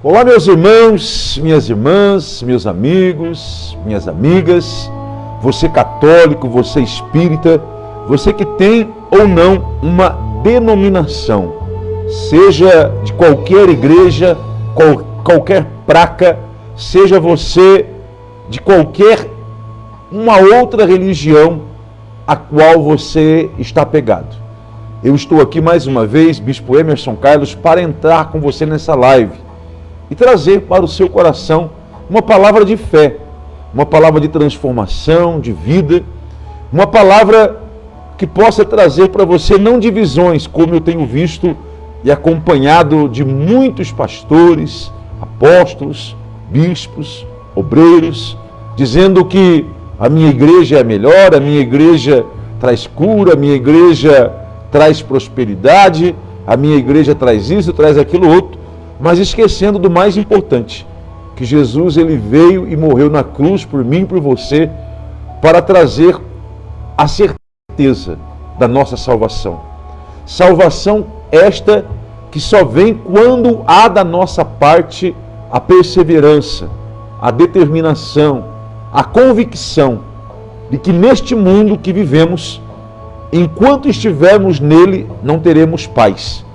Olá, meus irmãos, minhas irmãs, meus amigos, minhas amigas, você católico, você espírita, você que tem ou não uma denominação, seja de qualquer igreja, qualquer placa, seja você de qualquer uma outra religião a qual você está pegado. Eu estou aqui mais uma vez, Bispo Emerson Carlos, para entrar com você nessa live e trazer para o seu coração uma palavra de fé, uma palavra de transformação, de vida, uma palavra que possa trazer para você não divisões, como eu tenho visto e acompanhado de muitos pastores, apóstolos, bispos, obreiros, dizendo que a minha igreja é a melhor, a minha igreja traz cura, a minha igreja traz prosperidade, a minha igreja traz isso, traz aquilo outro, mas esquecendo do mais importante, que Jesus ele veio e morreu na cruz por mim e por você para trazer a certeza da nossa salvação. Salvação esta que só vem quando há da nossa parte a perseverança, a determinação, a convicção de que neste mundo que vivemos, enquanto estivermos nele, não teremos paz.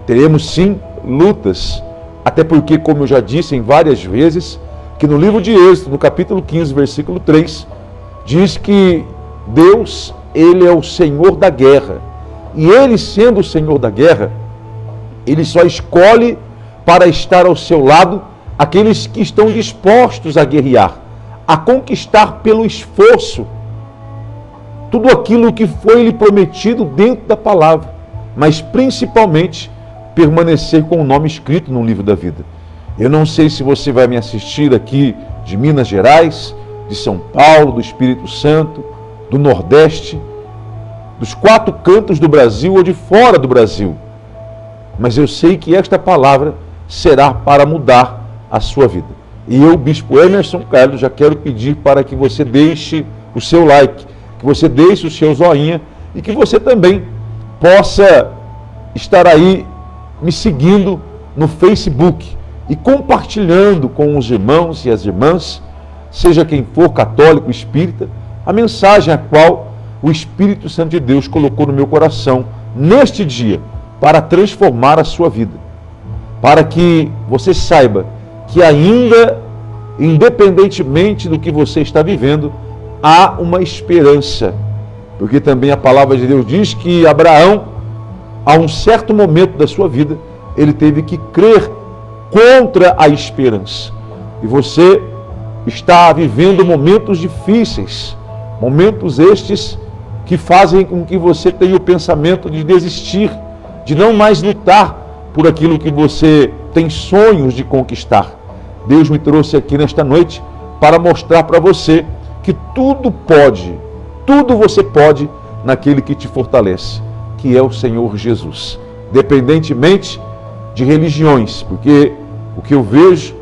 Teremos sim lutas, até porque, como eu já disse em várias vezes, que no livro de Êxodo, no capítulo 15, versículo 3, diz que Deus, ele é o Senhor da guerra. E ele, sendo o Senhor da guerra, ele só escolhe para estar ao seu lado aqueles que estão dispostos a guerrear, a conquistar pelo esforço tudo aquilo que foi lhe prometido dentro da palavra, mas principalmente permanecer com o nome escrito no livro da vida. Eu não sei se você vai me assistir aqui de Minas Gerais, de São Paulo, do Espírito Santo, do Nordeste, dos 4 cantos do Brasil ou de fora do Brasil, mas eu sei que esta palavra será para mudar a sua vida. E eu, Bispo Emerson Carlos, já quero pedir para que você deixe o seu like, que você deixe o seu joinha e que você também possa estar aí me seguindo no Facebook e compartilhando com os irmãos e as irmãs, seja quem for, católico, espírita, a mensagem a qual o Espírito Santo de Deus colocou no meu coração neste dia para transformar a sua vida, para que você saiba que ainda, independentemente do que você está vivendo, há uma esperança, porque também a palavra de Deus diz que Abraão, a um certo momento da sua vida, ele teve que crer contra a esperança. E você está vivendo momentos difíceis, momentos estes que fazem com que você tenha o pensamento de desistir, de não mais lutar por aquilo que você tem sonhos de conquistar. Deus me trouxe aqui nesta noite para mostrar para você que tudo você pode naquele que te fortalece, que é o Senhor Jesus, independentemente de religiões, porque o que eu vejo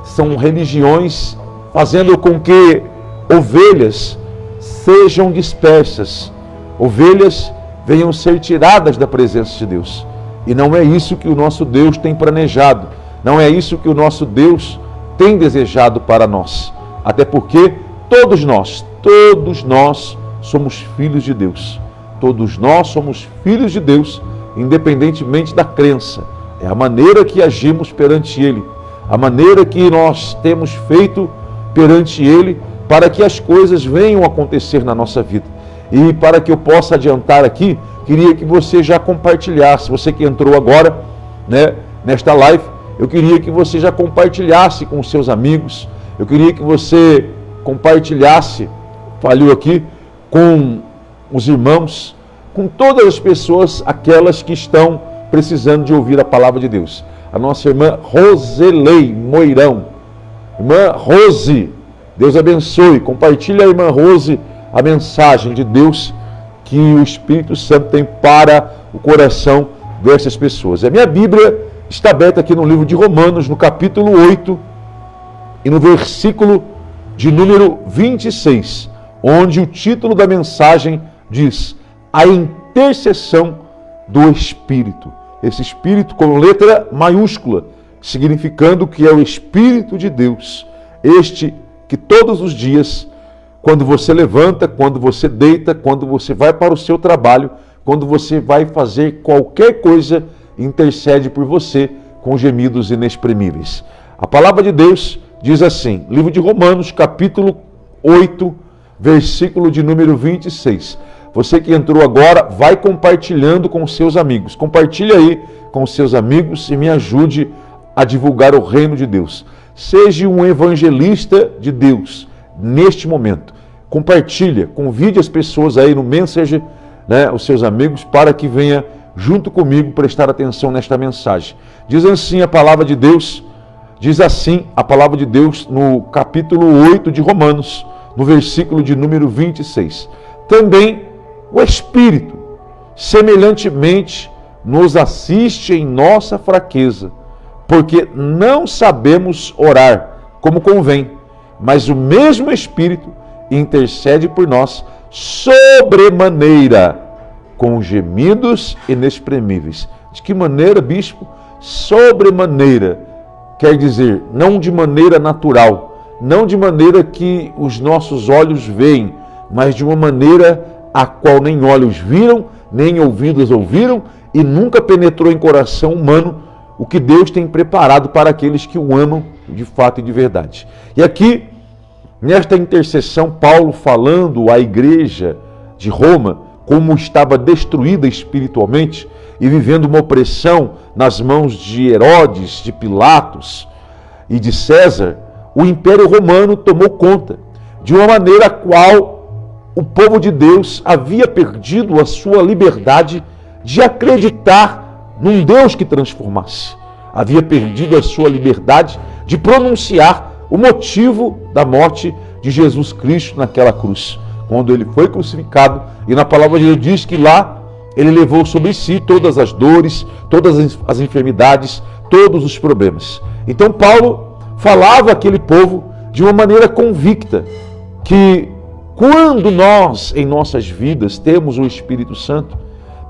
são religiões fazendo com que ovelhas sejam dispersas, ovelhas venham ser tiradas da presença de Deus. E não é isso que o nosso Deus tem planejado, não é isso que o nosso Deus tem desejado para nós. Até porque todos nós somos filhos de Deus. Todos nós somos filhos de Deus, independentemente da crença. É a maneira que agimos perante Ele, a maneira que nós temos feito perante Ele, para que as coisas venham a acontecer na nossa vida. E para que eu possa adiantar aqui, queria que você já compartilhasse, você que entrou agora, nesta live, eu queria que você já compartilhasse com os seus amigos, eu queria que você compartilhasse, falhou aqui, com os irmãos, com todas as pessoas, aquelas que estão precisando de ouvir a palavra de Deus. A nossa irmã Roselei Moirão, irmã Rose, Deus abençoe, compartilha a irmã Rose a mensagem de Deus que o Espírito Santo tem para o coração dessas pessoas. A minha Bíblia está aberta aqui no livro de Romanos, no capítulo 8 e no versículo de número 26, onde o título da mensagem diz: a intercessão do Espírito. Esse Espírito com letra maiúscula significando que é o Espírito de Deus, este que todos os dias, quando você levanta, quando você deita, quando você vai para o seu trabalho, quando você vai fazer qualquer coisa, intercede por você com gemidos inexprimíveis. A palavra de Deus diz assim, livro de Romanos, capítulo 8, versículo de número 26. Você que entrou agora, vai compartilhando com seus amigos. Compartilhe aí com seus amigos e me ajude a divulgar o reino de Deus. Seja um evangelista de Deus neste momento. Compartilha, convide as pessoas aí no Messenger, os seus amigos, para que venha junto comigo prestar atenção nesta mensagem. Diz assim a palavra de Deus no capítulo 8 de Romanos, no versículo de número 26. Também o Espírito, semelhantemente, nos assiste em nossa fraqueza, porque não sabemos orar como convém, mas o mesmo Espírito intercede por nós sobremaneira, com gemidos inexprimíveis. De que maneira, bispo? Sobremaneira. Quer dizer, não de maneira natural, não de maneira que os nossos olhos veem, mas de uma maneira a qual nem olhos viram, nem ouvidos ouviram, e nunca penetrou em coração humano o que Deus tem preparado para aqueles que o amam de fato e de verdade. E aqui, nesta intercessão, Paulo falando à igreja de Roma, como estava destruída espiritualmente e vivendo uma opressão nas mãos de Herodes, de Pilatos e de César, o Império Romano tomou conta de uma maneira a qual o povo de Deus havia perdido a sua liberdade de acreditar num Deus que transformasse. Havia perdido a sua liberdade de pronunciar o motivo da morte de Jesus Cristo naquela cruz, quando ele foi crucificado, e na palavra de Deus diz que lá ele levou sobre si todas as dores, todas as enfermidades, todos os problemas. Então Paulo falava àquele povo de uma maneira convicta que quando nós, em nossas vidas, temos o Espírito Santo,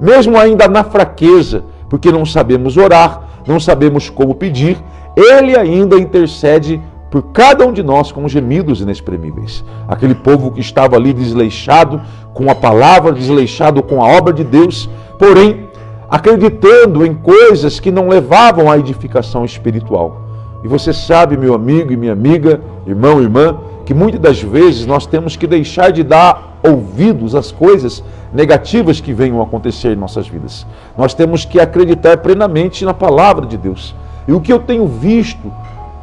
mesmo ainda na fraqueza, porque não sabemos orar, não sabemos como pedir, ele ainda intercede por cada um de nós com gemidos inexprimíveis. Aquele povo que estava ali desleixado com a palavra, desleixado com a obra de Deus, porém acreditando em coisas que não levavam à edificação espiritual. E você sabe, meu amigo e minha amiga, irmão e irmã, que muitas das vezes nós temos que deixar de dar ouvidos às coisas negativas que venham a acontecer em nossas vidas. Nós temos que acreditar plenamente na palavra de Deus. E o que eu tenho visto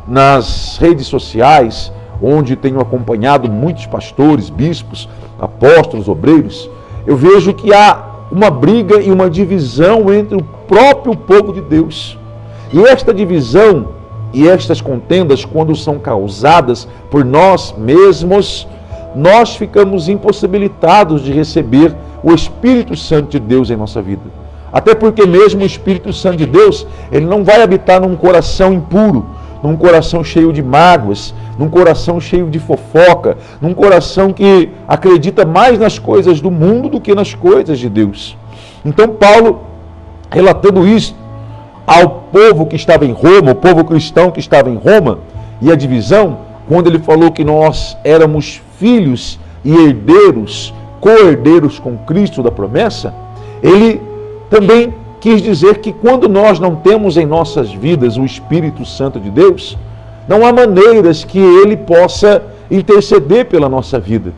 nas redes sociais, onde tenho acompanhado muitos pastores, bispos, apóstolos, obreiros, eu vejo que há uma briga e uma divisão entre o próprio povo de Deus. E esta divisão e estas contendas, quando são causadas por nós mesmos, nós ficamos impossibilitados de receber o Espírito Santo de Deus em nossa vida. Até porque mesmo o Espírito Santo de Deus, ele não vai habitar num coração impuro, num coração cheio de mágoas, num coração cheio de fofoca, num coração que acredita mais nas coisas do mundo do que nas coisas de Deus. Então Paulo, relatando isso ao povo que estava em Roma, o povo cristão que estava em Roma, e a divisão, quando ele falou que nós éramos filhos e herdeiros, co-herdeiros com Cristo da promessa, ele também quis dizer que quando nós não temos em nossas vidas o Espírito Santo de Deus, não há maneiras que ele possa interceder pela nossa vida.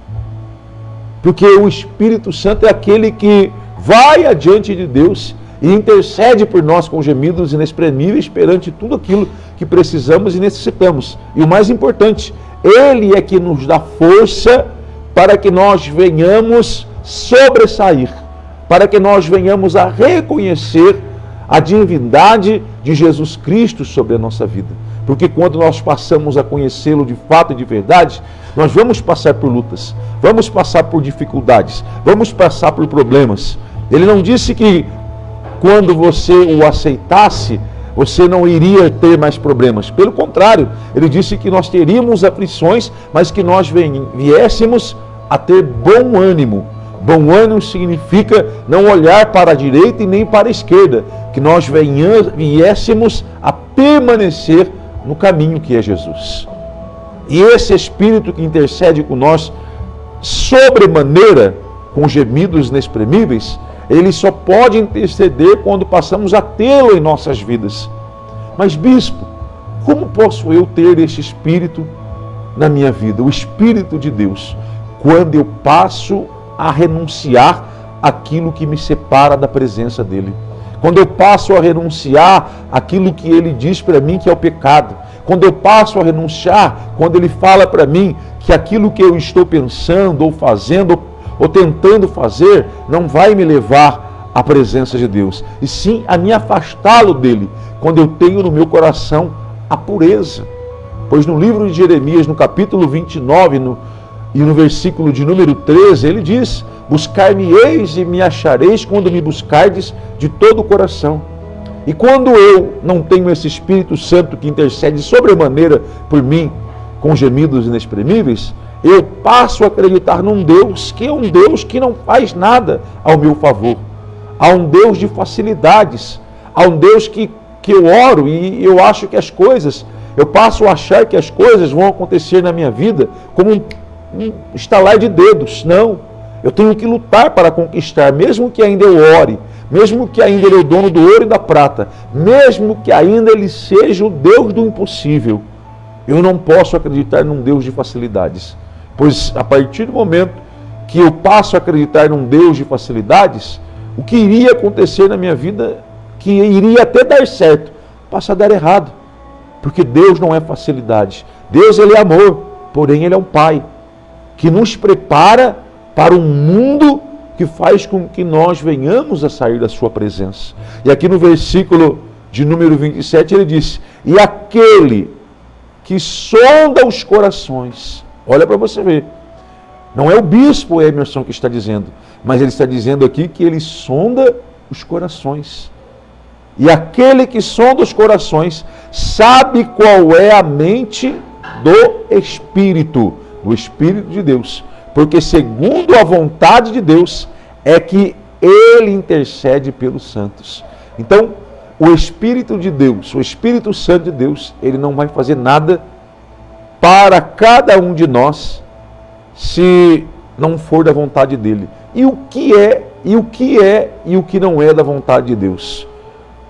Porque o Espírito Santo é aquele que vai adiante de Deus e intercede por nós com gemidos inexprimíveis perante tudo aquilo que precisamos e necessitamos. E o mais importante, ele é que nos dá força para que nós venhamos sobressair, para que nós venhamos a reconhecer a divindade de Jesus Cristo sobre a nossa vida. Porque quando nós passamos a conhecê-lo de fato e de verdade, nós vamos passar por lutas, vamos passar por dificuldades, vamos passar por problemas. Ele não disse que quando você o aceitasse, você não iria ter mais problemas. Pelo contrário, ele disse que nós teríamos aflições, mas que nós viéssemos a ter bom ânimo, Bom ânimo significa não olhar para a direita e nem para a esquerda, que nós viéssemos a permanecer no caminho que é Jesus. E esse Espírito que intercede com nós sobremaneira, com gemidos inexprimíveis, ele só pode interceder quando passamos a tê-lo em nossas vidas. Mas, bispo, como posso eu ter este Espírito na minha vida, o Espírito de Deus, quando eu passo a renunciar aquilo que me separa da presença dele? Quando eu passo a renunciar aquilo que ele diz para mim que é o pecado, quando eu passo a renunciar, quando ele fala para mim que aquilo que eu estou pensando ou fazendo ou tentando fazer não vai me levar à presença de Deus, e sim a me afastá-lo dele, quando eu tenho no meu coração a pureza. Pois no livro de Jeremias, no capítulo 29 e no versículo de número 13, ele diz: buscar-me-eis e me achareis quando me buscardes de todo o coração. E quando eu não tenho esse Espírito Santo que intercede sobremaneira por mim com gemidos inexprimíveis, eu passo a acreditar num Deus que é um Deus que não faz nada ao meu favor. Há um Deus de facilidades, há um Deus que eu oro e eu acho que eu passo a achar que as coisas vão acontecer na minha vida como um estalar de dedos. Não, eu tenho que lutar para conquistar, mesmo que ainda eu ore, mesmo que ainda ele é o dono do ouro e da prata, mesmo que ainda ele seja o Deus do impossível. Eu não posso acreditar num Deus de facilidades, pois a partir do momento que eu passo a acreditar num Deus de facilidades, o que iria acontecer na minha vida, que iria até dar certo, passa a dar errado, porque Deus não é facilidade. Deus, ele é amor, porém ele é um Pai que nos prepara para um mundo que faz com que nós venhamos a sair da sua presença. E aqui no versículo de número 27 ele diz: e aquele que sonda os corações, olha para você ver, não é o bispo Emerson que está dizendo, mas ele está dizendo aqui que ele sonda os corações. E aquele que sonda os corações sabe qual é a mente do Espírito de Deus, porque segundo a vontade de Deus é que ele intercede pelos santos. Então, o Espírito de Deus, o Espírito Santo de Deus, ele não vai fazer nada para cada um de nós se não for da vontade dele. E o que é e o que não é da vontade de Deus?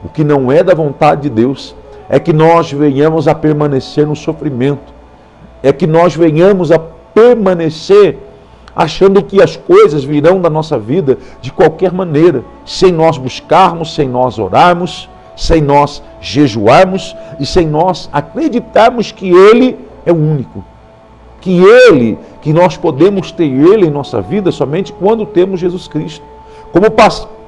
O que não é da vontade de Deus é que nós venhamos a permanecer no sofrimento, é que nós venhamos a permanecer achando que as coisas virão da nossa vida de qualquer maneira, sem nós buscarmos, sem nós orarmos, sem nós jejuarmos e sem nós acreditarmos que Ele é o único. Que nós podemos ter Ele em nossa vida somente quando temos Jesus Cristo.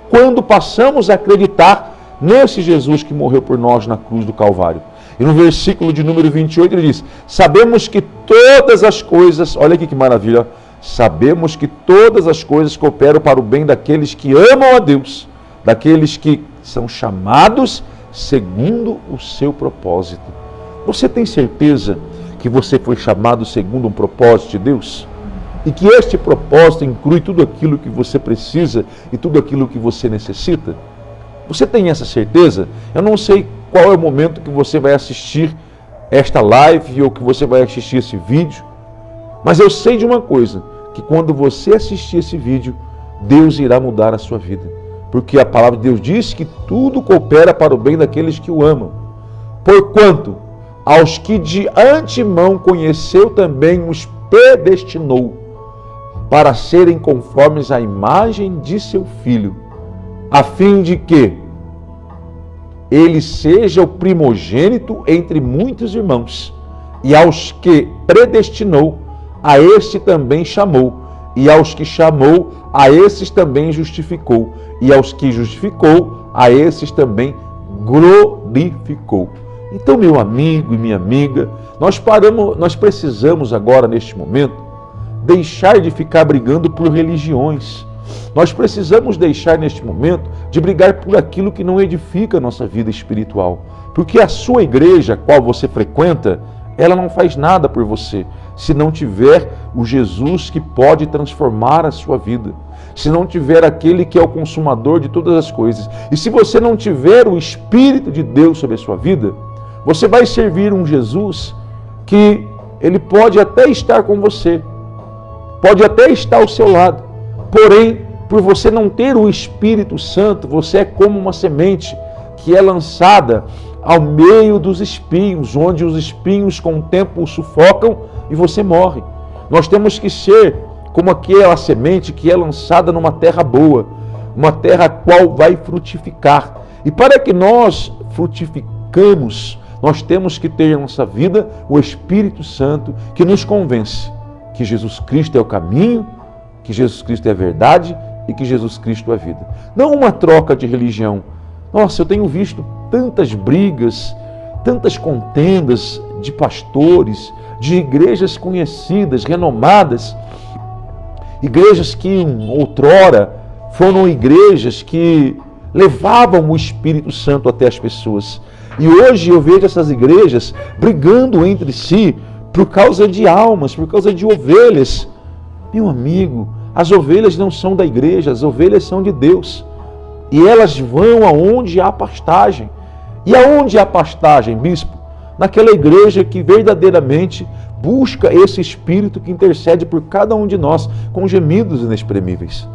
Quando passamos a acreditar nesse Jesus que morreu por nós na cruz do Calvário. E no versículo de número 28 ele diz: sabemos que todas as coisas, olha aqui que maravilha, sabemos que todas as coisas cooperam para o bem daqueles que amam a Deus, daqueles que são chamados segundo o seu propósito. Você tem certeza que você foi chamado segundo um propósito de Deus? E que este propósito inclui tudo aquilo que você precisa e tudo aquilo que você necessita? Você tem essa certeza? Eu não sei qual é o momento que você vai assistir esta live ou que você vai assistir esse vídeo, mas eu sei de uma coisa, que quando você assistir esse vídeo, Deus irá mudar a sua vida. Porque a palavra de Deus diz que tudo coopera para o bem daqueles que o amam. Porquanto, aos que de antemão conheceu também os predestinou, para serem conformes à imagem de seu Filho, a fim de que ele seja o primogênito entre muitos irmãos. E aos que predestinou, a este também chamou. E aos que chamou, a esses também justificou. E aos que justificou, a esses também glorificou. Então, meu amigo e minha amiga, nós precisamos agora, neste momento, deixar de ficar brigando por religiões. Nós precisamos deixar neste momento de brigar por aquilo que não edifica a nossa vida espiritual. Porque a sua igreja, a qual você frequenta, ela não faz nada por você. se não tiver o Jesus que pode transformar a sua vida, se não tiver aquele que é o consumador de todas as coisas. E se você não tiver o Espírito de Deus sobre a sua vida, você vai servir um Jesus que ele pode até estar com você, pode até estar ao seu lado, porém, por você não ter o Espírito Santo, você é como uma semente que é lançada ao meio dos espinhos, onde os espinhos com o tempo o sufocam e você morre. Nós temos que ser como aquela semente que é lançada numa terra boa, uma terra a qual vai frutificar. E para que nós frutificamos, nós temos que ter em nossa vida o Espírito Santo que nos convence que Jesus Cristo é o caminho, que Jesus Cristo é a verdade e que Jesus Cristo é a vida. Não uma troca de religião. Nossa, eu tenho visto tantas brigas, tantas contendas de pastores, de igrejas conhecidas, renomadas, igrejas que outrora foram igrejas que levavam o Espírito Santo até as pessoas. E hoje eu vejo essas igrejas brigando entre si por causa de almas, por causa de ovelhas. Meu amigo, as ovelhas não são da igreja, as ovelhas são de Deus. E elas vão aonde há pastagem. E aonde há pastagem, bispo? Naquela igreja que verdadeiramente busca esse Espírito que intercede por cada um de nós com gemidos inexprimíveis.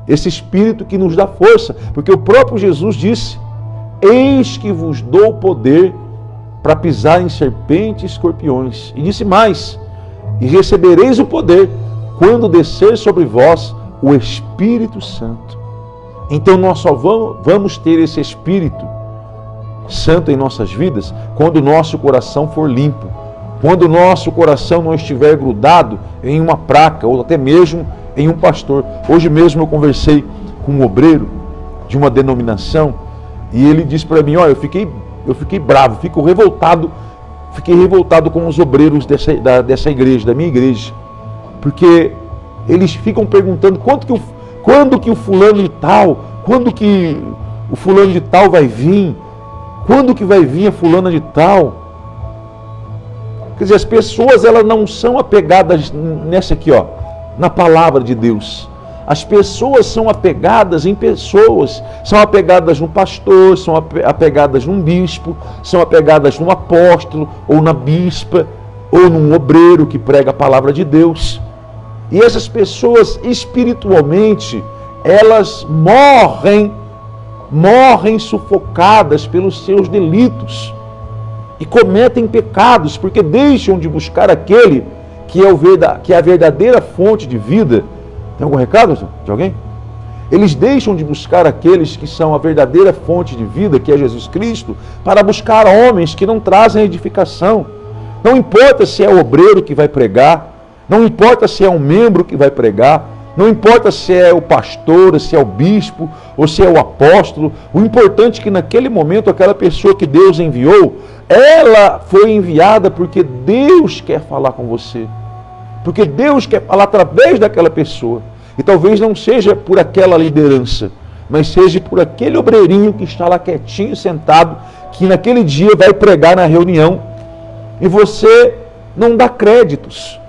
Esse Espírito que nos dá força, porque o próprio Jesus disse: eis que vos dou poder para pisar em serpentes e escorpiões. E disse mais: e recebereis o poder quando descer sobre vós o Espírito Santo. Então nós só vamos ter esse Espírito Santo em nossas vidas quando o nosso coração for limpo, quando o nosso coração não estiver grudado em uma placa ou até mesmo em um pastor. Hoje mesmo eu conversei com um obreiro de uma denominação e ele disse para mim: olha, eu fiquei bravo, fiquei revoltado com os obreiros dessa igreja, da minha igreja, porque eles ficam perguntando quando que o fulano de tal, quando que o fulano de tal vai vir, quando que vai vir a fulana de tal. Quer dizer, as pessoas elas não são apegadas nessa aqui, ó, na palavra de Deus. As pessoas são apegadas em pessoas, são apegadas num pastor, são apegadas num bispo, são apegadas num apóstolo, ou na bispa, ou num obreiro que prega a palavra de Deus. E essas pessoas espiritualmente, elas morrem sufocadas pelos seus delitos e cometem pecados, porque deixam de buscar aquele que é a verdadeira fonte de vida. Tem algum recado de alguém? Eles deixam de buscar aqueles que são a verdadeira fonte de vida, que é Jesus Cristo, para buscar homens que não trazem edificação. Não importa se é o obreiro que vai pregar, não importa se é um membro que vai pregar, não importa se é o pastor, se é o bispo, ou se é o apóstolo. O importante é que naquele momento, aquela pessoa que Deus enviou, ela foi enviada porque Deus quer falar com você. Porque Deus quer falar através daquela pessoa. E talvez não seja por aquela liderança, mas seja por aquele obreirinho que está lá quietinho, sentado, que naquele dia vai pregar na reunião. E você não dá créditos.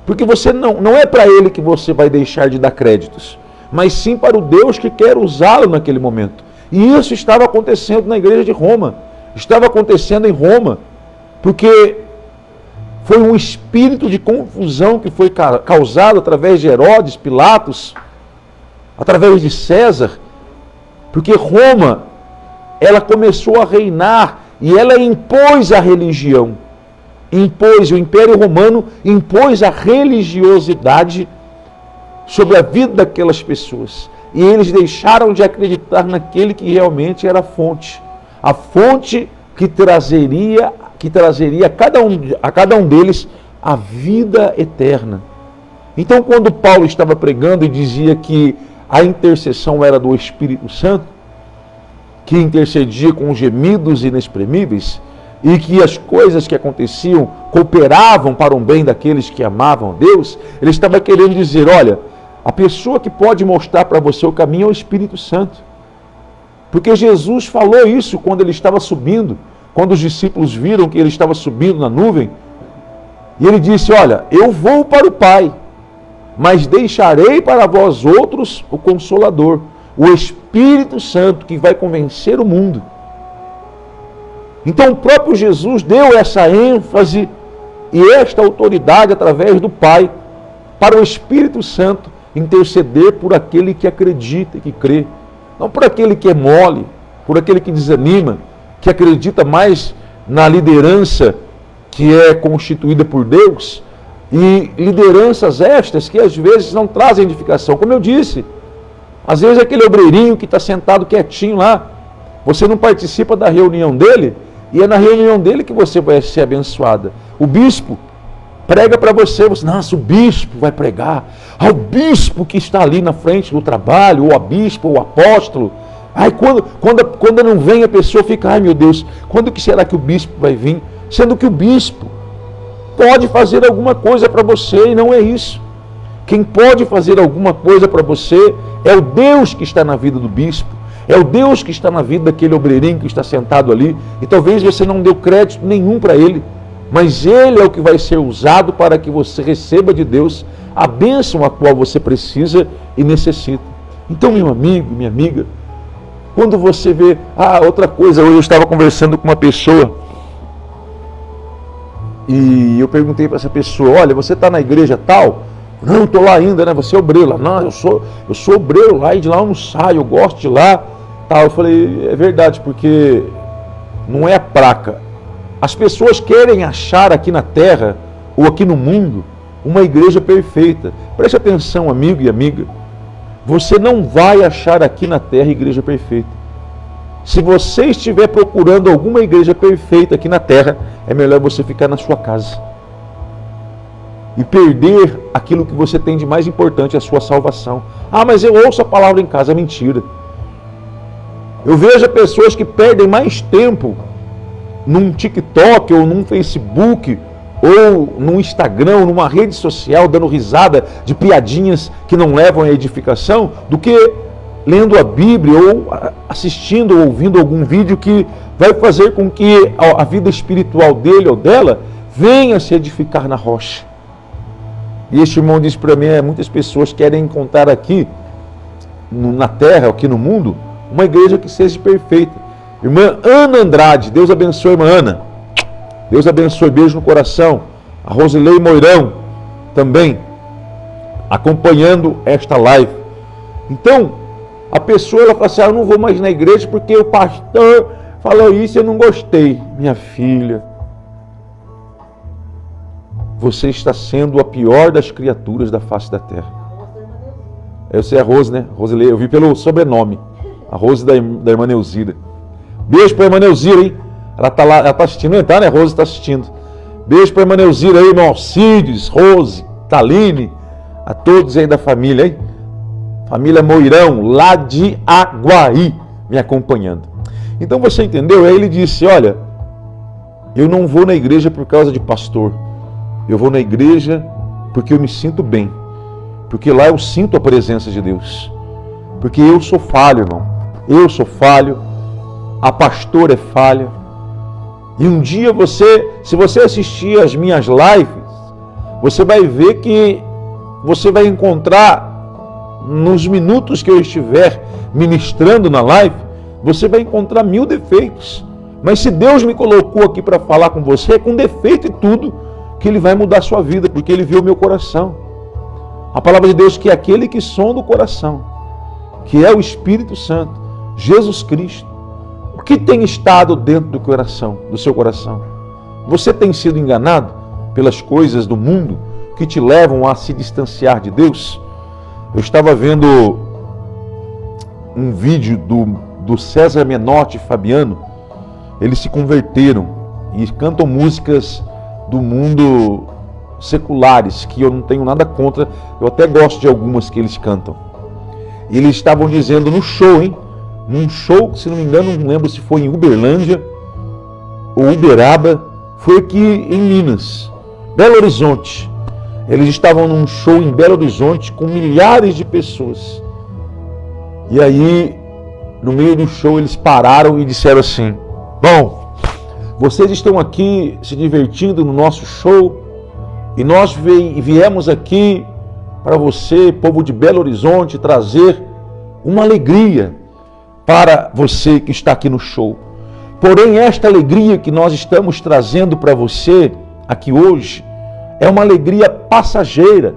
Porque você não é para ele que você vai deixar de dar créditos, mas sim para o Deus que quer usá-lo naquele momento. E isso estava acontecendo na igreja de Roma. Estava acontecendo em Roma, porque foi um espírito de confusão que foi causado através de Herodes, Pilatos, através de César, porque Roma, ela começou a reinar e ela impôs a religião. O Império Romano impôs a religiosidade sobre a vida daquelas pessoas. E eles deixaram de acreditar naquele que realmente era a fonte que trazeria a cada um deles a vida eterna. Então, quando Paulo estava pregando e dizia que a intercessão era do Espírito Santo, que intercedia com gemidos inexprimíveis, e que as coisas que aconteciam cooperavam para o bem daqueles que amavam a Deus, ele estava querendo dizer: olha, a pessoa que pode mostrar para você o caminho é o Espírito Santo. Porque Jesus falou isso quando ele estava subindo, quando os discípulos viram que ele estava subindo na nuvem. E ele disse, olha, eu vou para o Pai, mas deixarei para vós outros o Consolador, o Espírito Santo, que vai convencer o mundo. Então o próprio Jesus deu essa ênfase e esta autoridade através do Pai para o Espírito Santo interceder por aquele que acredita e que crê. Não por aquele que é mole, por aquele que desanima, que acredita mais na liderança que é constituída por Deus, e lideranças estas que às vezes não trazem edificação. Como eu disse, às vezes aquele obreirinho que está sentado quietinho lá, você não participa da reunião dele, e é na reunião dele que você vai ser abençoada. O bispo prega para você, nossa, o bispo vai pregar. O bispo que está ali na frente do trabalho, ou a bispo, ou o apóstolo. Aí quando não vem, a pessoa fica, ai meu Deus, quando que será que o bispo vai vir? Sendo que o bispo pode fazer alguma coisa para você, e não é isso. Quem pode fazer alguma coisa para você é o Deus que está na vida do bispo, é o Deus que está na vida daquele obreirinho que está sentado ali, e talvez você não deu crédito nenhum para ele, mas ele é o que vai ser usado para que você receba de Deus a bênção a qual você precisa e necessita. Então, meu amigo, minha amiga, quando você vê... outra coisa, hoje eu estava conversando com uma pessoa e eu perguntei para essa pessoa, olha, você está na igreja tal? Não, estou lá ainda, né? Você é obreiro lá. Não, eu sou obreiro lá e de lá eu não saio, eu gosto de lá. Tal. Eu falei, é verdade, porque não é a placa. As pessoas querem achar aqui na terra, ou aqui no mundo, uma igreja perfeita. Preste atenção, amigo e amiga. Você não vai achar aqui na terra igreja perfeita. Se você estiver procurando alguma igreja perfeita aqui na terra, é melhor você ficar na sua casa. E perder aquilo que você tem de mais importante, a sua salvação. Mas eu ouço a palavra em casa, é mentira. Eu vejo pessoas que perdem mais tempo num TikTok, ou num Facebook, ou num Instagram, ou numa rede social, dando risada de piadinhas que não levam à edificação, do que lendo a Bíblia, ou assistindo ou ouvindo algum vídeo que vai fazer com que a vida espiritual dele ou dela venha se edificar na rocha. E este irmão disse para mim, muitas pessoas querem encontrar aqui na terra, aqui no mundo, uma igreja que seja perfeita. Irmã Ana Andrade, Deus abençoe, irmã Ana. Deus abençoe, beijo no coração. A Rosilei Moirão também acompanhando esta live. Então, a pessoa ela fala assim, eu não vou mais na igreja porque o pastor falou isso e eu não gostei. Minha filha, você está sendo a pior das criaturas da face da terra. Eu sei a Rose, né? Rosilei, eu vi pelo sobrenome. A Rose da irmã Neuzira. Beijo para a irmã Neuzira, hein? Ela está lá, ela está assistindo, não tá, né? Rose está assistindo. Beijo para a irmã Neuzira aí, irmão Alcides, Rose, Taline, a todos aí da família, hein? Família Moirão, lá de Aguaí, me acompanhando. Então você entendeu? Aí ele disse, olha, eu não vou na igreja por causa de pastor. Eu vou na igreja porque eu me sinto bem. Porque lá eu sinto a presença de Deus. Porque eu sou falho, irmão. Eu sou falho. A pastora é falha. E um dia se você assistir as minhas lives, você vai ver que você vai encontrar, nos minutos que eu estiver ministrando na live, você vai encontrar 1000 defeitos. Mas se Deus me colocou aqui para falar com você, com defeito e tudo, que Ele vai mudar a sua vida, porque Ele viu o meu coração. A palavra de Deus que é aquele que sonda o coração, que é o Espírito Santo, Jesus Cristo. O que tem estado dentro do coração, do seu coração? Você tem sido enganado pelas coisas do mundo que te levam a se distanciar de Deus? Eu estava vendo um vídeo do César Menotti e Fabiano. Eles se converteram e cantam músicas do mundo seculares, que eu não tenho nada contra, eu até gosto de algumas que eles cantam. E eles estavam dizendo no show, num show, se não me engano, não lembro se foi em Uberlândia ou Uberaba, foi aqui em Minas, Belo Horizonte. Eles estavam num show em Belo Horizonte com milhares de pessoas. E aí, no meio do show, eles pararam e disseram assim, bom, vocês estão aqui se divertindo no nosso show, E nós viemos aqui para você, povo de Belo Horizonte, trazer uma alegria para você que está aqui no show. Porém, esta alegria que nós estamos trazendo para você aqui hoje é uma alegria passageira,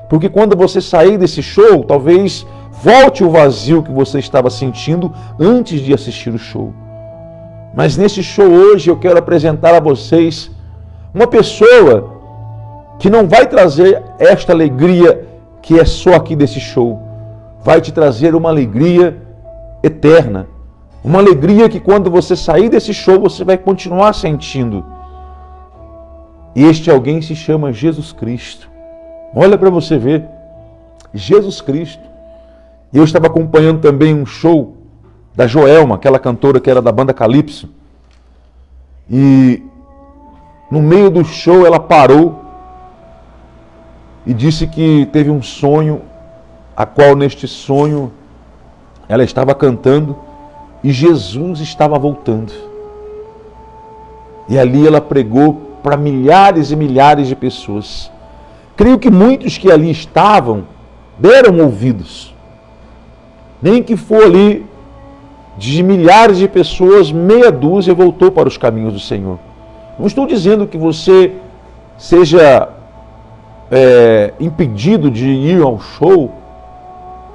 porque quando você sair desse show, talvez volte o vazio que você estava sentindo antes de assistir o show. Mas nesse show hoje eu quero apresentar a vocês uma pessoa que não vai trazer esta alegria que é só aqui desse show. Vai te trazer uma alegria eterna. Uma alegria que quando você sair desse show você vai continuar sentindo. E este alguém se chama Jesus Cristo. Olha para você ver. Jesus Cristo. E eu estava acompanhando também um show da Joelma, aquela cantora que era da banda Calypso. E no meio do show ela parou e disse que teve um sonho, a qual neste sonho ela estava cantando e Jesus estava voltando. E ali ela pregou para milhares e milhares de pessoas. Creio que muitos que ali estavam deram ouvidos. Nem que for ali de milhares de pessoas, meia dúzia voltou para os caminhos do Senhor. Não estou dizendo que você seja impedido de ir ao show.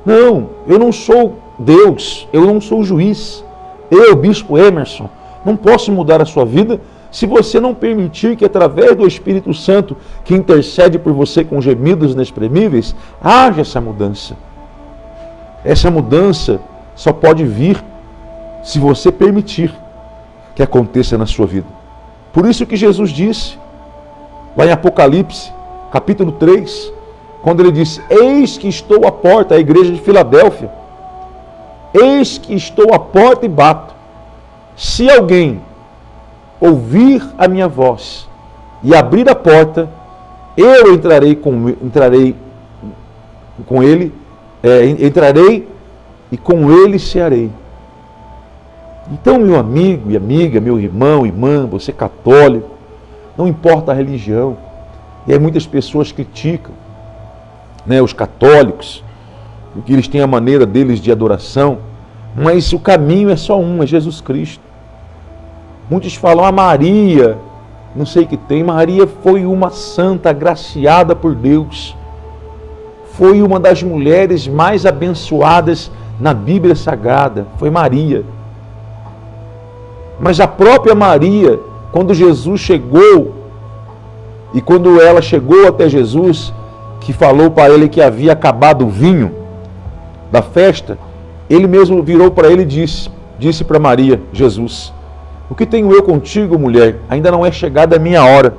Não, eu não sou Deus, eu não sou juiz. Eu, Bispo Emerson, não posso mudar a sua vida se você não permitir que através do Espírito Santo, que intercede por você com gemidos inexprimíveis, haja essa mudança. Essa mudança só pode vir se você permitir que aconteça na sua vida. Por isso que Jesus disse, lá em Apocalipse, capítulo 3, quando ele disse: eis que estou à porta, a igreja de Filadélfia, eis que estou à porta e bato. Se alguém ouvir a minha voz e abrir a porta, eu entrarei com ele, entrarei e com ele cearei. Então, meu amigo e amiga, meu irmão, irmã, você católico, não importa a religião. E aí muitas pessoas criticam, os católicos, porque eles têm a maneira deles de adoração, mas o caminho é só um, é Jesus Cristo. Muitos falam, a Maria, não sei o que tem. Maria foi uma santa agraciada por Deus. Foi uma das mulheres mais abençoadas na Bíblia Sagrada. Foi Maria. Mas a própria Maria, quando Jesus chegou, e quando ela chegou até Jesus, que falou para ele que havia acabado o vinho da festa, ele mesmo virou para ele e disse para Maria, Jesus: o que tenho eu contigo, mulher? Ainda não é chegada a minha hora.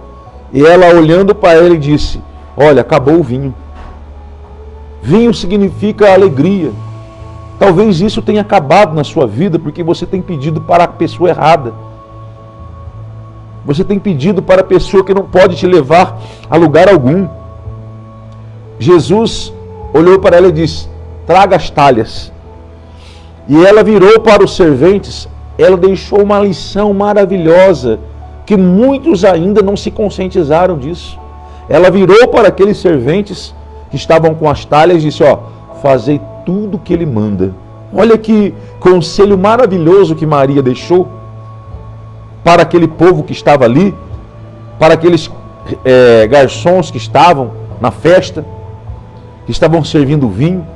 E ela, olhando para ele, disse: olha, acabou o vinho. Vinho significa alegria. Talvez isso tenha acabado na sua vida porque você tem pedido para a pessoa errada. Você tem pedido para a pessoa que não pode te levar a lugar algum. Jesus olhou para ela e disse: traga as talhas. E ela virou para os serventes. Ela deixou uma lição maravilhosa que muitos ainda não se conscientizaram disso. Ela virou para aqueles serventes que estavam com as talhas e disse: fazei tudo o que ele manda. Olha que conselho maravilhoso que Maria deixou para aquele povo que estava ali, para aqueles garçons que estavam na festa, que estavam servindo vinho,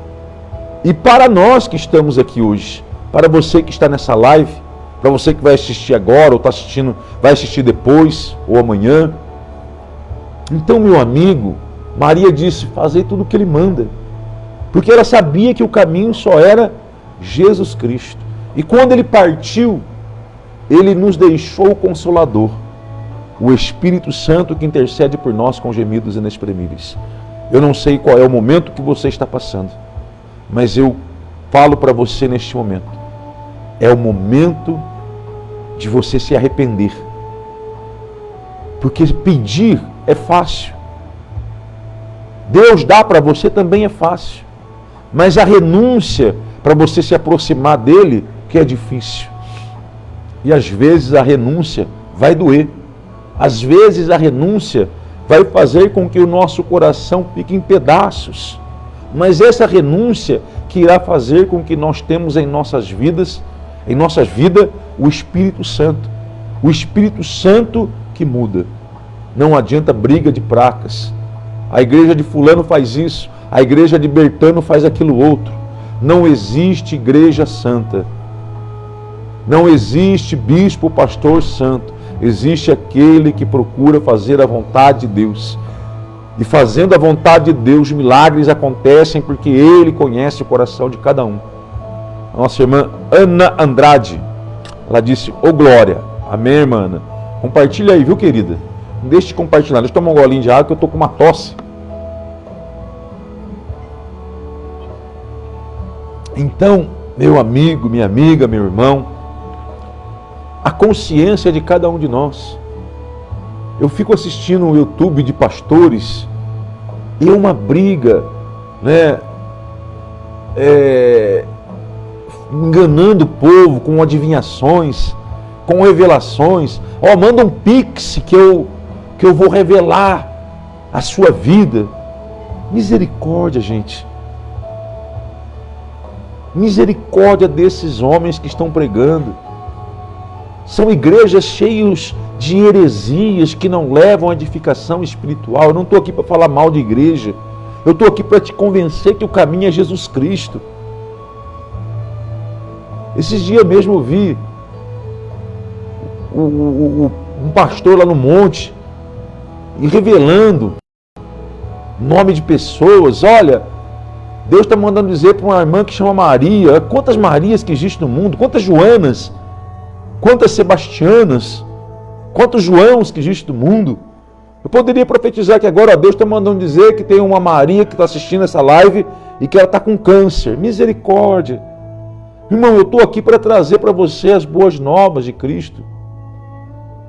e para nós que estamos aqui hoje, para você que está nessa live, para você que vai assistir agora, ou está assistindo, vai assistir depois, ou amanhã. Então, meu amigo, Maria disse: fazei tudo o que ele manda, porque ela sabia que o caminho só era Jesus Cristo. E quando ele partiu, ele nos deixou o Consolador, o Espírito Santo que intercede por nós com gemidos inexprimíveis. Eu não sei qual é o momento que você está passando, mas eu falo para você neste momento: é o momento de você se arrepender. Porque pedir é fácil. Deus dá para você também é fácil. Mas a renúncia para você se aproximar dele que é difícil. E às vezes a renúncia vai doer. Às vezes a renúncia vai fazer com que o nosso coração fique em pedaços. Mas essa renúncia que irá fazer com que nós temos em nossas vidas, o Espírito Santo. O Espírito Santo que muda. Não adianta briga de placas. A igreja de fulano faz isso, a igreja de Bertano faz aquilo outro. Não existe igreja santa. Não existe bispo, pastor santo. Existe aquele que procura fazer a vontade de Deus. E fazendo a vontade de Deus, milagres acontecem porque Ele conhece o coração de cada um. A nossa irmã Ana Andrade, ela disse, ô glória. Amém, irmã Ana? Compartilha aí, viu, querida? Não deixe de compartilhar. Deixa eu tomar um golinho de água que eu estou com uma tosse. Então, meu amigo, minha amiga, meu irmão, a consciência de cada um de nós. Eu fico assistindo o YouTube de pastores e uma briga, né? Enganando o povo com adivinhações, com revelações. Ó, manda um pix que eu vou revelar a sua vida. Misericórdia, gente. Misericórdia desses homens que estão pregando. São igrejas cheias de heresias que não levam à edificação espiritual. Eu não estou aqui para falar mal de igreja. Eu estou aqui para te convencer que o caminho é Jesus Cristo. Esses dias mesmo eu vi um pastor lá no monte e revelando nome de pessoas. Olha, Deus está mandando dizer para uma irmã que chama Maria. Quantas Marias que existem no mundo? Quantas Joanas? Quantas Sebastianas? Quantos Joãos que existem no mundo? Eu poderia profetizar que agora Deus está mandando dizer que tem uma Maria que está assistindo essa live e que ela está com câncer. Misericórdia. Irmão, eu estou aqui para trazer para você as boas novas de Cristo.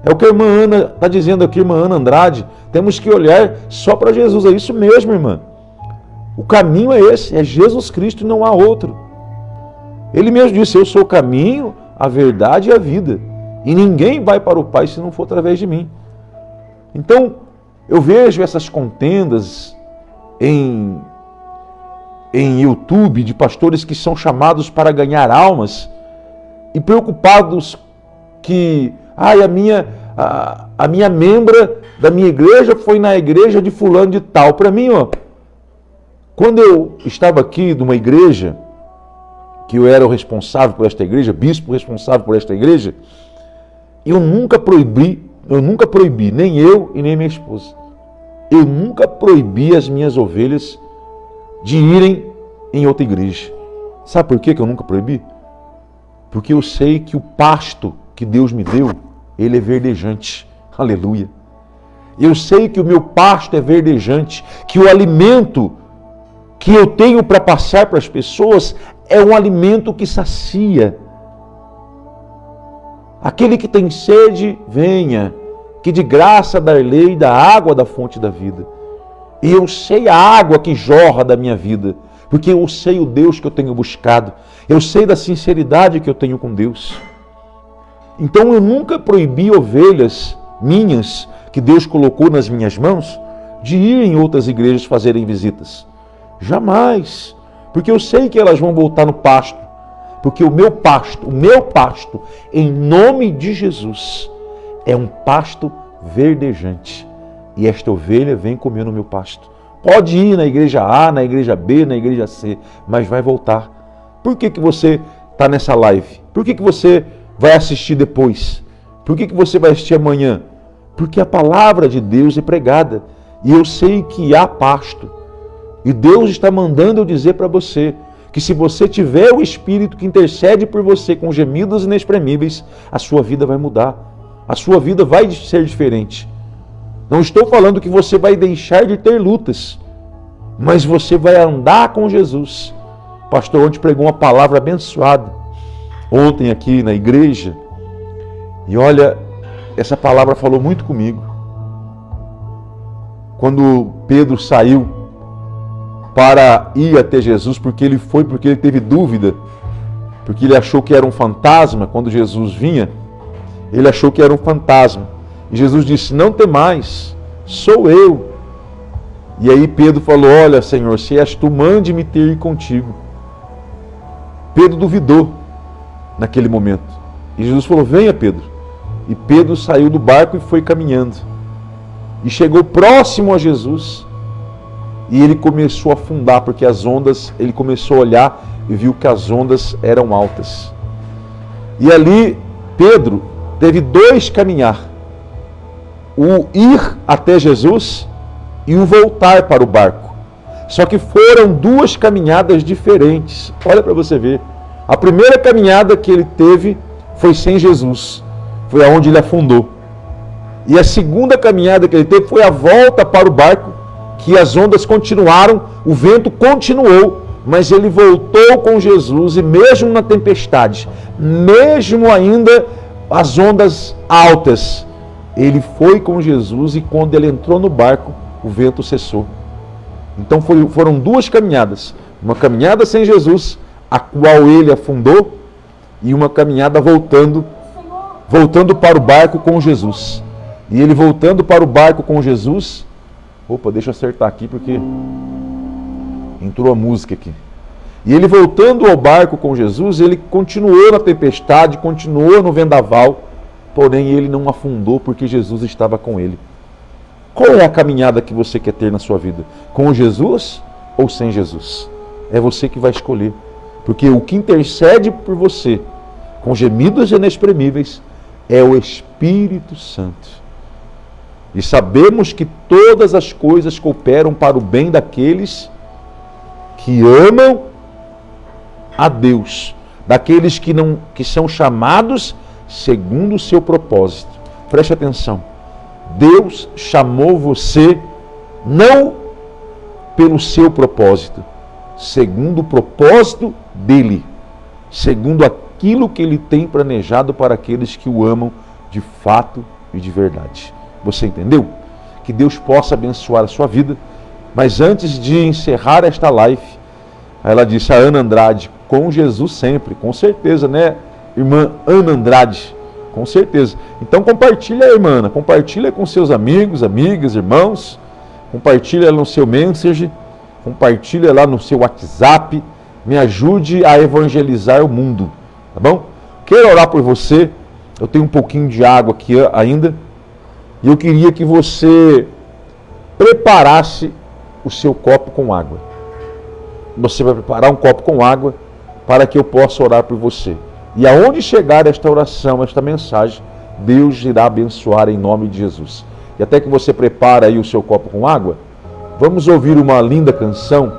É o que a irmã Ana está dizendo aqui, irmã Ana Andrade. Temos que olhar só para Jesus. É isso mesmo, irmã. O caminho é esse, é Jesus Cristo e não há outro. Ele mesmo disse, eu sou o caminho, a verdade e a vida. E ninguém vai para o Pai se não for através de mim. Então, eu vejo essas contendas em YouTube de pastores que são chamados para ganhar almas e preocupados que a minha membra da minha igreja foi na igreja de fulano de tal. Para mim, quando eu estava aqui numa igreja, que eu era o responsável por esta igreja, bispo responsável por esta igreja, eu nunca proibi, nem eu e nem minha esposa, eu nunca proibi as minhas ovelhas de irem em outra igreja. Sabe por que eu nunca proibi? Porque eu sei que o pasto que Deus me deu, ele é verdejante. Aleluia. Eu sei que o meu pasto é verdejante, que o alimento que eu tenho para passar para as pessoas é um alimento que sacia. Aquele que tem sede, venha, que de graça dar-lhe da água da fonte da vida. E eu sei a água que jorra da minha vida, porque eu sei o Deus que eu tenho buscado, eu sei da sinceridade que eu tenho com Deus. Então eu nunca proibi ovelhas minhas, que Deus colocou nas minhas mãos, de ir em outras igrejas fazerem visitas. Jamais, porque eu sei que elas vão voltar no pasto, porque o meu pasto, em nome de Jesus, é um pasto verdejante. E esta ovelha vem comer no meu pasto. Pode ir na igreja A, na igreja B, na igreja C, mas vai voltar. Por que você está nessa live? Por que você vai assistir depois? Por que você vai assistir amanhã? Porque a palavra de Deus é pregada. E eu sei que há pasto. E Deus está mandando eu dizer para você que se você tiver o Espírito que intercede por você com gemidos inexprimíveis, a sua vida vai mudar. A sua vida vai ser diferente. Não estou falando que você vai deixar de ter lutas, mas você vai andar com Jesus. O pastor ontem pregou uma palavra abençoada, ontem aqui na igreja, e olha, essa palavra falou muito comigo. Quando Pedro saiu para ir até Jesus, porque ele teve dúvida, porque ele achou que era um fantasma. Quando Jesus vinha, ele achou que era um fantasma. E Jesus disse, não temais, sou eu. E aí Pedro falou, olha, Senhor, se és tu, mande-me ter ir contigo. Pedro duvidou naquele momento. E Jesus falou, venha, Pedro. E Pedro saiu do barco e foi caminhando. E chegou próximo a Jesus. E ele começou a afundar, porque as ondas, ele começou a olhar e viu que as ondas eram altas. E ali, Pedro teve dois caminhar. O ir até Jesus e o voltar para o barco. Só que foram duas caminhadas diferentes. Olha para você ver. A primeira caminhada que ele teve foi sem Jesus. Foi aonde ele afundou. E a segunda caminhada que ele teve foi a volta para o barco, que as ondas continuaram, o vento continuou, mas ele voltou com Jesus e mesmo na tempestade, mesmo ainda as ondas altas, ele foi com Jesus e quando ele entrou no barco, o vento cessou. Então foram duas caminhadas. Uma caminhada sem Jesus, a qual ele afundou, e uma caminhada voltando para o barco com Jesus. E ele voltando para o barco com Jesus... Opa, deixa eu acertar aqui porque entrou a música aqui. E ele voltando ao barco com Jesus, ele continuou na tempestade, continuou no vendaval, porém ele não afundou porque Jesus estava com ele. Qual é a caminhada que você quer ter na sua vida? Com Jesus ou sem Jesus? É você que vai escolher. Porque o que intercede por você, com gemidos inexprimíveis, é o Espírito Santo. E sabemos que todas as coisas cooperam para o bem daqueles que amam a Deus, daqueles que são chamados segundo o seu propósito. Preste atenção. Deus chamou você não pelo seu propósito, segundo o propósito dele, segundo aquilo que ele tem planejado para aqueles que o amam de fato e de verdade. Você entendeu? Que Deus possa abençoar a sua vida. Mas antes de encerrar esta live, ela disse, a Ana Andrade, com Jesus sempre, com certeza, né, irmã Ana Andrade? Com certeza. Então compartilha, irmã Ana, compartilha com seus amigos, amigas, irmãos, compartilha no seu Messenger, compartilha lá no seu WhatsApp, me ajude a evangelizar o mundo, tá bom? Quero orar por você, eu tenho um pouquinho de água aqui ainda, e eu queria que você preparasse o seu copo com água. Você vai preparar um copo com água para que eu possa orar por você. E aonde chegar esta oração, esta mensagem, Deus irá abençoar em nome de Jesus. E até que você prepare aí o seu copo com água, vamos ouvir uma linda canção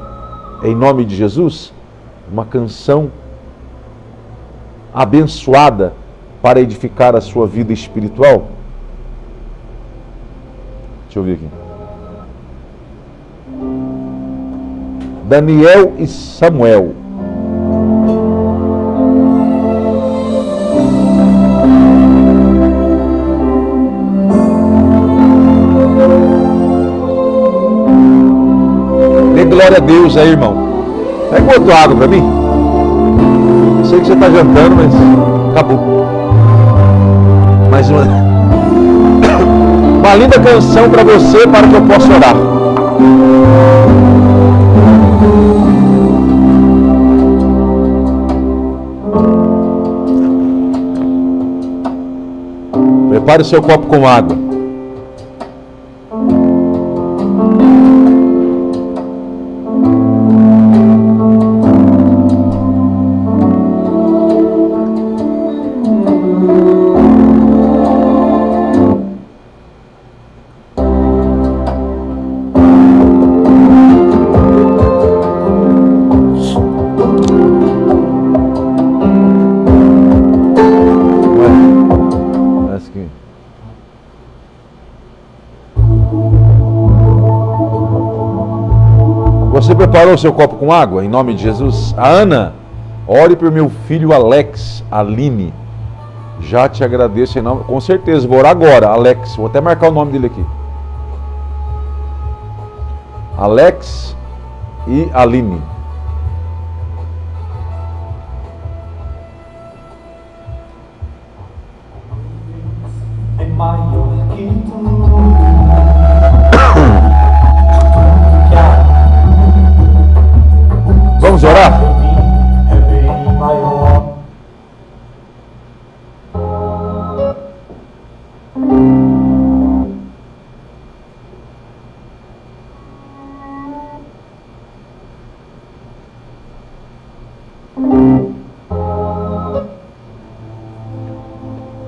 em nome de Jesus? Uma canção abençoada para edificar a sua vida espiritual? Deixa eu ver aqui. Daniel e Samuel. Dê glória a Deus aí, irmão. Pega outra água para mim. Sei que você está jantando, mas acabou. Mais uma linda canção para você, para que eu possa orar. Prepare o seu copo com água. Você preparou o seu copo com água, em nome de Jesus? A Ana, ore por meu filho Alex, Aline. Já te agradeço em nome... Com certeza, vou orar agora, Alex. Vou até marcar o nome dele aqui. Alex e Aline. É maior que tudo.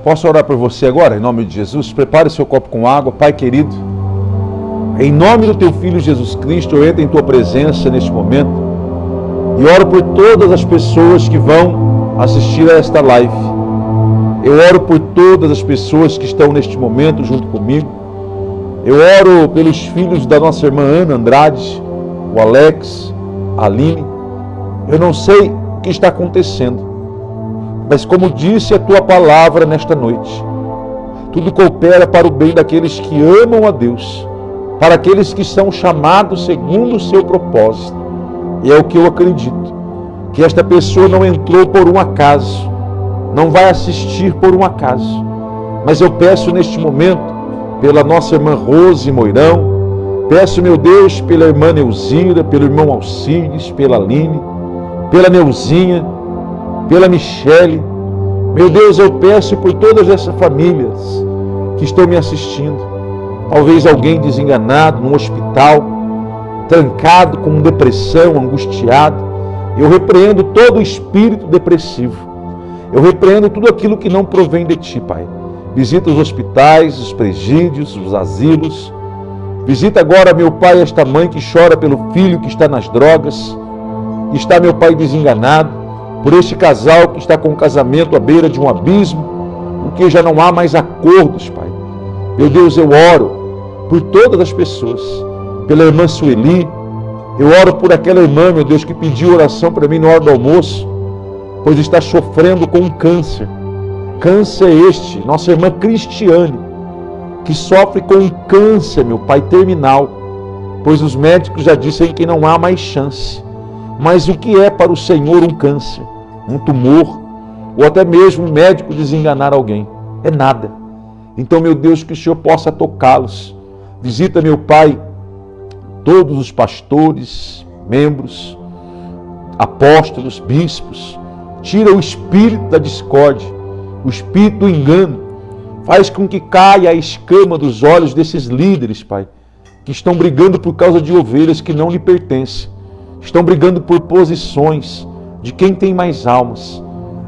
Posso orar por você agora, em nome de Jesus? Prepare seu copo com água. Pai querido, em nome do Teu Filho Jesus Cristo, eu entro em Tua presença neste momento e oro por todas as pessoas que vão assistir a esta live. Eu oro por todas as pessoas que estão neste momento junto comigo. Eu oro pelos filhos da nossa irmã Ana Andrade, o Alex, a Aline. Eu não sei o que está acontecendo, mas como disse a Tua palavra nesta noite, tudo coopera para o bem daqueles que amam a Deus, para aqueles que são chamados segundo o seu propósito. E é o que eu acredito, que esta pessoa não entrou por um acaso, não vai assistir por um acaso, mas eu peço neste momento, pela nossa irmã Rose Moirão, peço, meu Deus, pela irmã Neuzira, pelo irmão Alcides, pela Aline, pela Neuzinha, pela Michele. Meu Deus, eu peço por todas essas famílias que estão me assistindo. Talvez alguém desenganado, num hospital, trancado, com depressão, angustiado. Eu repreendo todo o espírito depressivo. Eu repreendo tudo aquilo que não provém de Ti, Pai. Visita os hospitais, os presídios, os asilos. Visita agora, meu Pai, esta mãe que chora pelo filho que está nas drogas, que está, meu Pai, desenganado, por este casal que está com o casamento à beira de um abismo, porque já não há mais acordos, Pai. Meu Deus, eu oro por todas as pessoas, pela irmã Sueli, eu oro por aquela irmã, meu Deus, que pediu oração para mim na hora do almoço, pois está sofrendo com um câncer. Câncer este, nossa irmã Cristiane, que sofre com um câncer, meu Pai, terminal, pois os médicos já disseram que não há mais chance. Mas o que é para o Senhor um câncer, um tumor, ou até mesmo um médico desenganar alguém? É nada. Então, meu Deus, que o Senhor possa tocá-los. Visita, meu Pai, todos os pastores, membros, apóstolos, bispos. Tira o espírito da discórdia, o espírito do engano. Faz com que caia a escama dos olhos desses líderes, Pai, que estão brigando por causa de ovelhas que não lhe pertencem. Estão brigando por posições de quem tem mais almas.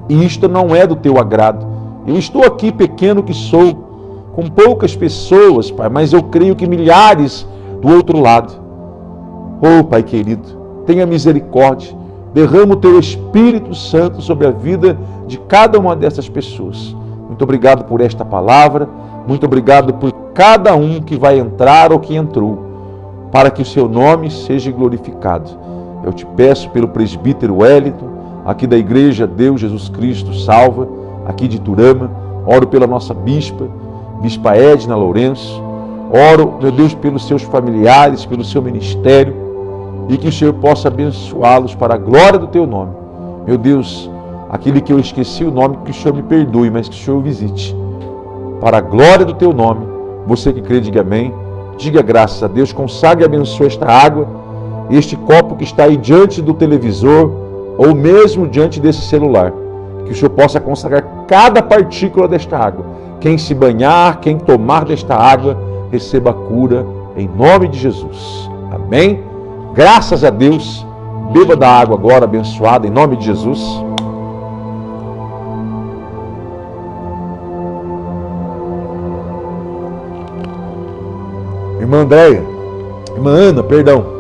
E isto não é do Teu agrado. Eu estou aqui, pequeno que sou, com poucas pessoas, Pai, mas eu creio que milhares do outro lado. Oh, Pai querido, tenha misericórdia. Derrama o Teu Espírito Santo sobre a vida de cada uma dessas pessoas. Muito obrigado por esta palavra. Muito obrigado por cada um que vai entrar ou que entrou, para que o Seu nome seja glorificado. Eu te peço pelo presbítero Wellington, aqui da Igreja Deus Jesus Cristo Salva, aqui de Turama. Oro pela nossa bispa Edna Lourenço. Oro, meu Deus, pelos seus familiares, pelo seu ministério, e que o Senhor possa abençoá-los para a glória do Teu nome. Meu Deus, aquele que eu esqueci o nome, que o Senhor me perdoe, mas que o Senhor o visite. Para a glória do Teu nome, você que crê, diga amém. Diga graças a Deus, consagre e abençoe esta água, este copo que está aí diante do televisor, ou mesmo diante desse celular. Que o Senhor possa consagrar cada partícula desta água. Quem se banhar, quem tomar desta água, receba a cura em nome de Jesus. Amém? Graças a Deus. Beba da água agora, abençoada, em nome de Jesus. Irmã Andréia, irmã Ana, perdão.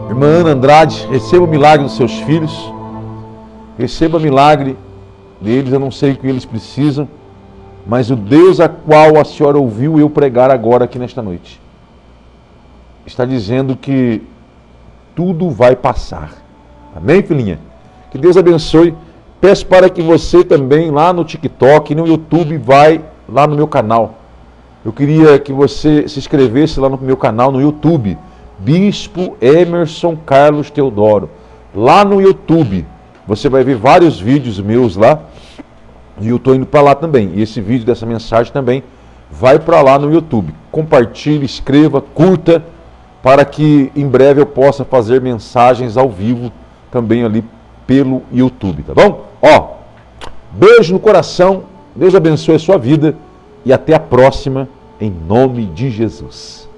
Irmã Ana Andrade, receba o milagre dos seus filhos. Receba o milagre deles, eu não sei o que eles precisam, mas o Deus a qual a senhora ouviu eu pregar agora aqui nesta noite, está dizendo que tudo vai passar. Amém, filhinha? Que Deus abençoe. Peço para que você também lá no TikTok, no YouTube, vai lá no meu canal. Eu queria que você se inscrevesse lá no meu canal no YouTube, Bispo Emerson Carlos Teodoro. Lá no YouTube, você vai ver vários vídeos meus lá, e eu estou indo para lá também. E esse vídeo dessa mensagem também vai para lá no YouTube. Compartilhe, escreva, curta, para que em breve eu possa fazer mensagens ao vivo também ali pelo YouTube, tá bom? Ó, beijo no coração, Deus abençoe a sua vida e até a próxima, em nome de Jesus.